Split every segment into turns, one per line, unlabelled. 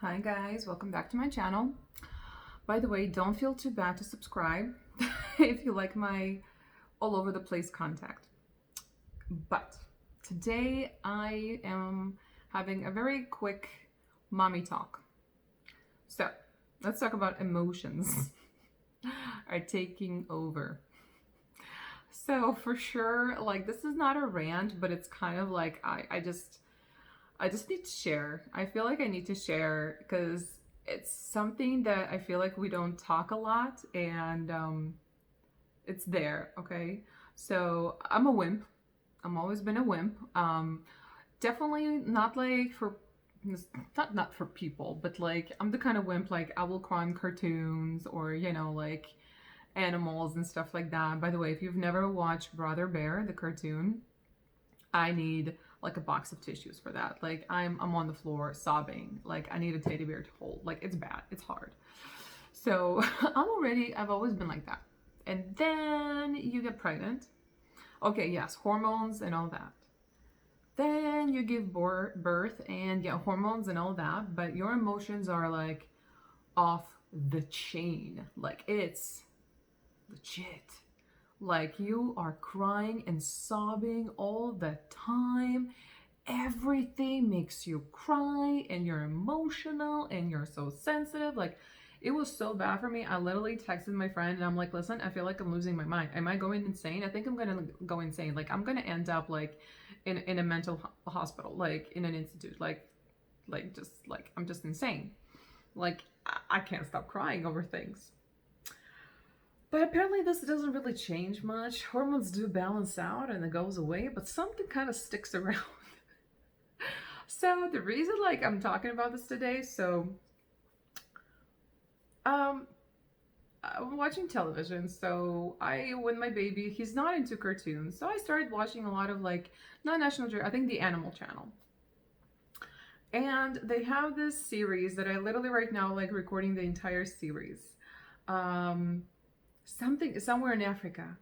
Hi guys, welcome back to my channel. By the way, don't feel too bad to subscribe if you like my all over the place content. But today I am having a very quick mommy talk. So let's talk about emotions are taking over. So for sure, like this is not a rant, but it's kind of like I just need to share. I feel like I need to share because it's something that I feel like we don't talk a lot, and it's there. Okay, so I'm a wimp. I'm always been a wimp. Definitely not like for not for people, but like I'm the kind of wimp like I will cry in cartoons or like animals and stuff like that. By the way, if you've never watched Brother Bear, the cartoon, I need like a box of tissues for that. Like I'm on the floor sobbing. Like I need a teddy bear to hold. Like it's bad. It's hard. So I've always been like that. And then you get pregnant. Okay, yes, hormones and all that. Then you give birth and get hormones and all that, but your emotions are like off the chain. Like it's legit. Like you are crying and sobbing all the time. Everything makes you cry and you're emotional and you're so sensitive. Like it was so bad for me. I literally texted my friend and I'm like, listen, I feel like I'm losing my mind. Am I going insane? I think I'm gonna go insane. Like I'm gonna end up like in a mental hospital, like in an institute, like just like I'm just insane. Like I can't stop crying over things. But apparently this doesn't really change much. Hormones do balance out and it goes away, but something kind of sticks around. So the reason like I'm talking about this today, so um I'm watching television. So when my baby, he's not into cartoons, so I started watching a lot of like not National Geographic, I think the Animal Channel. And they have this series that I literally right now like recording the entire series. Um Something somewhere in Africa.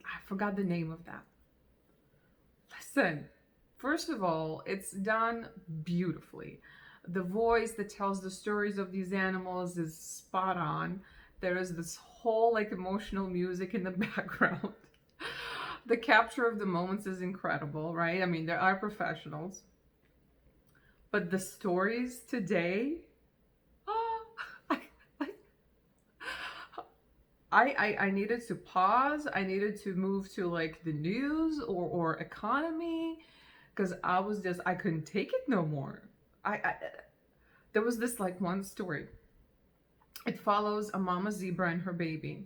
I forgot the name of that. Listen, first of all, it's done beautifully. The voice that tells the stories of these animals is spot on. There is this whole like emotional music in the background. The capture of the moments is incredible, right? I mean, there are professionals. But the stories today, I, I needed to pause. I needed to move to like the news or economy because I couldn't take it no more. I there was this like one story. It follows a mama zebra and her baby,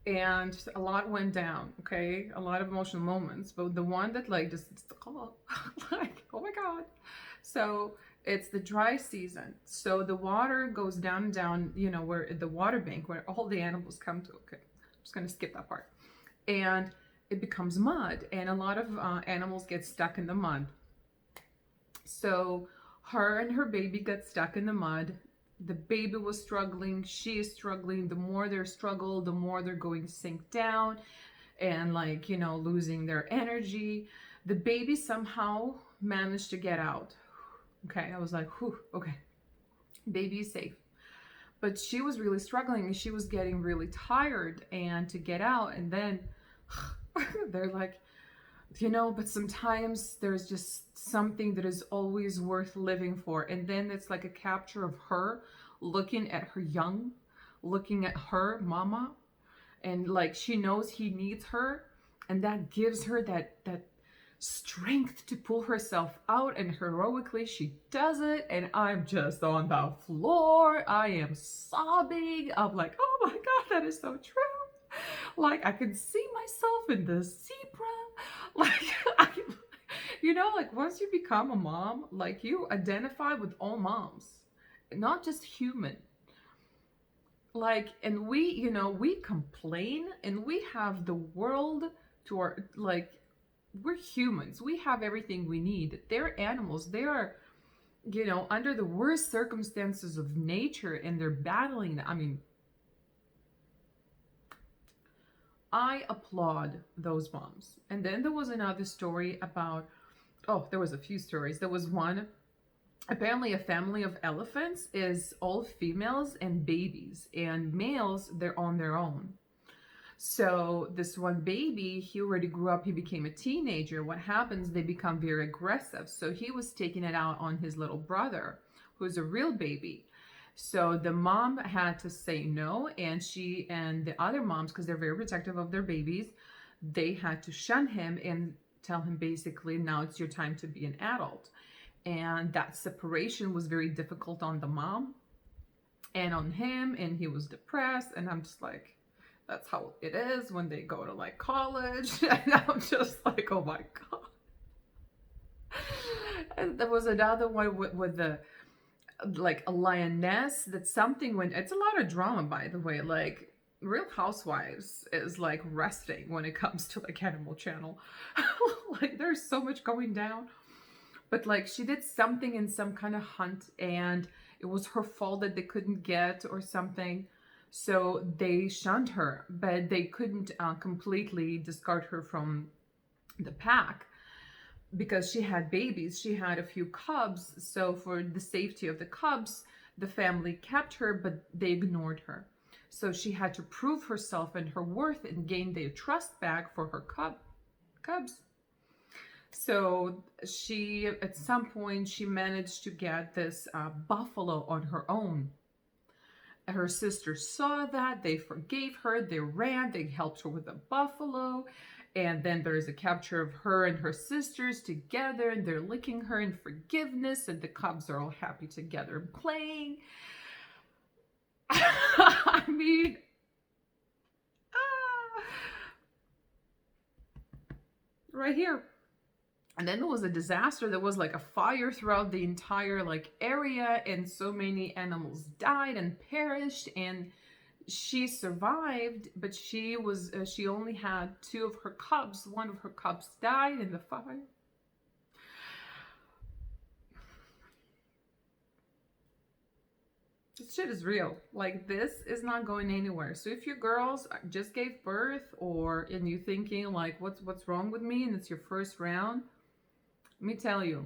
and a lot went down. Okay, a lot of emotional moments, but the one that like just oh, like oh my god. So it's the dry season, so the water goes down and down. You know where the water bank where all the animals come to. Okay, I'm just gonna skip that part, and it becomes mud, and a lot of animals get stuck in the mud. So her and her baby got stuck in the mud. The baby was struggling, she is struggling. The more they struggle, the more they're going to sink down and like, losing their energy. The baby somehow managed to get out. Okay, I was like, whew, okay, baby is safe. But she was really struggling and she was getting really tired and to get out. And then they're like, but sometimes there's just something that is always worth living for. And then it's like a capture of her looking at her young, looking at her mama, and like she knows he needs her, and that gives her that strength to pull herself out, and heroically she does it. And I'm just on the floor. I am sobbing. I'm like, oh my god, that is so true. Like I can see myself in the zebra. Like like once you become a mom, like you identify with all moms, not just human. Like, and we complain and we have the world to our, like, we're humans. We have everything we need. They're animals. They are, under the worst circumstances of nature, and they're battling. I mean, I applaud those moms. And then there was another story about, oh, there was a few stories. There was one apparently a family of elephants is all females and babies, and males, they're on their own. So this one baby, he already grew up, he became a teenager. What happens, they become very aggressive. So he was taking it out on his little brother, who's a real baby. So the mom had to say no, and she and the other moms, because they're very protective of their babies, they had to shun him and tell him basically, now it's your time to be an adult. And that separation was very difficult on the mom and on him, and he was depressed. And I'm just like, that's how it is when they go to like college. And I'm just like, oh my God. And there was another one with the, like, a lioness that something went, it's a lot of drama, by the way. Like, Real Housewives is like resting when it comes to like Animal Channel. Like, there's so much going down. But like, she did something in some kind of hunt, and it was her fault that they couldn't get or something. So they shunned her, but they couldn't completely discard her from the pack because she had babies. She had a few cubs. So for the safety of the cubs, the family kept her, but they ignored her. So she had to prove herself and her worth and gain their trust back for her cubs. So she, at some point, she managed to get this buffalo on her own. Her sisters saw that, they forgave her, they ran, they helped her with the buffalo. And then there's a capture of her and her sisters together, and they're licking her in forgiveness, and the cubs are all happy together and playing. I mean, right here. And then there was a disaster. There was like a fire throughout the entire like area, and so many animals died and perished, and she survived, but she only had 2 of her cubs. One of her cubs died in the fire. This shit is real. Like, this is not going anywhere. So if your girls just gave birth, and you thinking like, what's wrong with me, and it's your first round, let me tell you,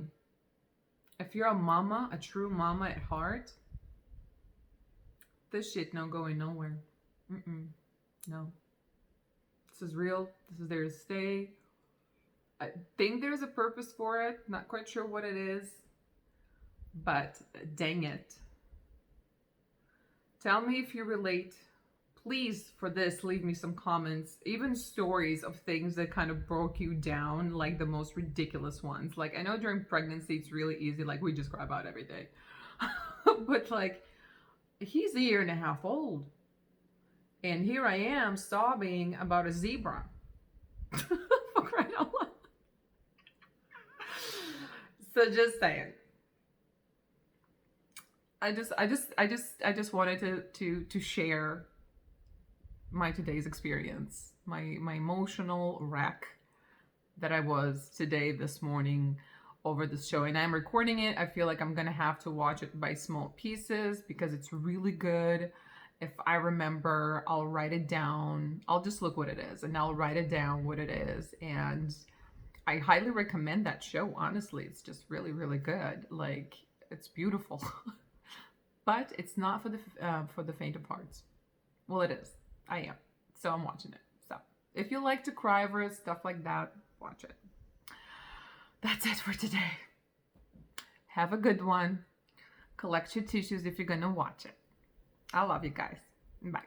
if you're a mama, a true mama at heart, this shit not going nowhere. No. This is real. This is there to stay. I think there's a purpose for it. Not quite sure what it is. But dang it. Tell me if you relate. Please, for this, leave me some comments. Even stories of things that kind of broke you down, like the most ridiculous ones. Like, I know during pregnancy it's really easy, like we just cry about every day. But like, he's 1.5 years old. And here I am sobbing about a zebra. So just saying. I just wanted to share my today's experience, my emotional wreck that I was today, this morning, over this show. And I'm recording it. I feel like I'm gonna have to watch it by small pieces because it's really good. If I remember, I'll write it down. I'll just look what it is and I'll write it down what it is. And I highly recommend that show. Honestly, it's just really, really good. Like, it's beautiful. But it's not for the faint of hearts. Well, it is. I am. So I'm watching it. So if you like to cry over stuff like that, watch it. That's it for today. Have a good one. Collect your tissues if you're going to watch it. I love you guys. Bye.